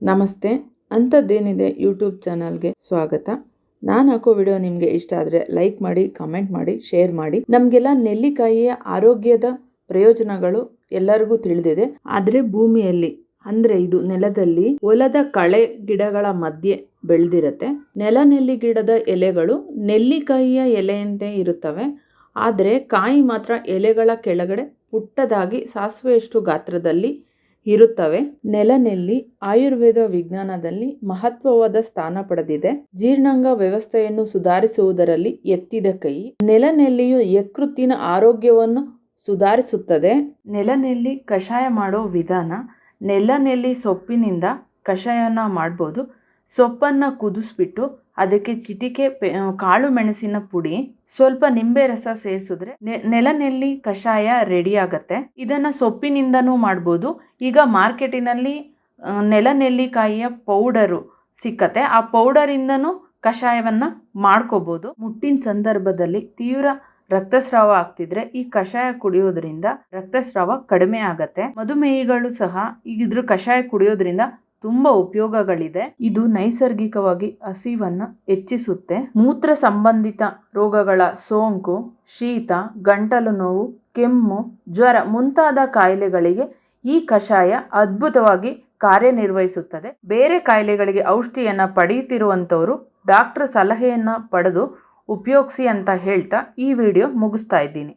ನಮಸ್ತೆ. ಅಂಥದ್ದೇನಿದೆ ಯೂಟ್ಯೂಬ್ ಚಾನಲ್ಗೆ ಸ್ವಾಗತ. ನಾನು ಹಾಕೋ ವಿಡಿಯೋ ನಿಮಗೆ ಇಷ್ಟ ಆದರೆ ಲೈಕ್ ಮಾಡಿ, ಕಮೆಂಟ್ ಮಾಡಿ, ಶೇರ್ ಮಾಡಿ. ನಮಗೆಲ್ಲ ನೆಲ್ಲಿಕಾಯಿಯ ಆರೋಗ್ಯದ ಪ್ರಯೋಜನಗಳು ಎಲ್ಲರಿಗೂ ತಿಳಿದಿದೆ. ಆದರೆ ಭೂಮಿಯಲ್ಲಿ ಅಂದರೆ ಇದು ನೆಲದಲ್ಲಿ ಹೊಲದ ಕಳೆ ಗಿಡಗಳ ಮಧ್ಯೆ ಬೆಳೆದಿರುತ್ತೆ. ನೆಲ್ಲಿ ಗಿಡದ ಎಲೆಗಳು ನೆಲ್ಲಿಕಾಯಿಯ ಎಲೆಯಂತೆ ಇರುತ್ತವೆ. ಆದರೆ ಕಾಯಿ ಮಾತ್ರ ಎಲೆಗಳ ಕೆಳಗಡೆ ಪುಟ್ಟದಾಗಿ ಸಾಸಿವೆಯಷ್ಟು ಗಾತ್ರದಲ್ಲಿ ಇರುತ್ತವೆ. ನೆಲ್ಲಿ ಆಯುರ್ವೇದ ವಿಜ್ಞಾನದಲ್ಲಿ ಮಹತ್ವವಾದ ಸ್ಥಾನ ಪಡೆದಿದೆ. ಜೀರ್ಣಾಂಗ ವ್ಯವಸ್ಥೆಯನ್ನು ಸುಧಾರಿಸುವುದರಲ್ಲಿ ಎತ್ತಿದ ಕೈ. ನೆಲ್ಲಿಯು ಯಕೃತ್ತಿನ ಆರೋಗ್ಯವನ್ನು ಸುಧಾರಿಸುತ್ತದೆ. ನೆಲ್ಲಿ ಕಷಾಯ ಮಾಡೋ ವಿಧಾನ. ನೆಲ್ಲಿ ಸೊಪ್ಪಿನಿಂದ ಕಷಾಯನ ಮಾಡ್ಬೋದು. ಸೊಪ್ಪನ್ನು ಕುದಿಸ್ಬಿಟ್ಟು ಅದಕ್ಕೆ ಚಿಟಿಕೆ ಕಾಳು ಮೆಣಸಿನ ಪುಡಿ, ಸ್ವಲ್ಪ ನಿಂಬೆ ರಸ ಸೇರಿಸಿದ್ರೆ ನೆಲ್ಲಿ ಕಷಾಯ ರೆಡಿ ಆಗತ್ತೆ. ಇದನ್ನ ಸೊಪ್ಪಿನಿಂದನೂ ಮಾಡ್ಬೋದು. ಈಗ ಮಾರ್ಕೆಟಿನಲ್ಲಿ ನೆಲ್ಲಿಕಾಯಿಯ ಪೌಡರು ಸಿಕ್ಕತ್ತೆ. ಆ ಪೌಡರಿಂದನೂ ಕಷಾಯವನ್ನ ಮಾಡ್ಕೋಬಹುದು. ಮುಟ್ಟಿನ ಸಂದರ್ಭದಲ್ಲಿ ತೀವ್ರ ರಕ್ತಸ್ರಾವ ಆಗ್ತಿದ್ರೆ ಈ ಕಷಾಯ ಕುಡಿಯೋದ್ರಿಂದ ರಕ್ತಸ್ರಾವ ಕಡಿಮೆ ಆಗತ್ತೆ. ಮಧುಮೇಹಿಗಳು ಸಹ ಇದ್ರ ಕಷಾಯ ಕುಡಿಯೋದ್ರಿಂದ ತುಂಬಾ ಉಪಯೋಗಗಳಿದೆ. ಇದು ನೈಸರ್ಗಿಕವಾಗಿ ಹಸಿವನ್ನ ಹೆಚ್ಚಿಸುತ್ತೆ. ಮೂತ್ರ ಸಂಬಂಧಿತ ರೋಗಗಳ ಸೋಂಕು, ಶೀತ, ಗಂಟಲು ನೋವು, ಕೆಮ್ಮು, ಜ್ವರ ಮುಂತಾದ ಕಾಯಿಲೆಗಳಿಗೆ ಈ ಕಷಾಯ ಅದ್ಭುತವಾಗಿ ಕಾರ್ಯನಿರ್ವಹಿಸುತ್ತದೆ. ಬೇರೆ ಕಾಯಿಲೆಗಳಿಗೆ ಔಷಧಿಯನ್ನ ಪಡೆಯುತ್ತಿರುವಂತವರು ಡಾಕ್ಟರ್ ಸಲಹೆಯನ್ನ ಪಡೆದು ಉಪಯೋಗಿಸಿ ಅಂತ ಹೇಳ್ತಾ ಈ ವಿಡಿಯೋ ಮುಗಿಸ್ತಾ ಇದ್ದೀನಿ.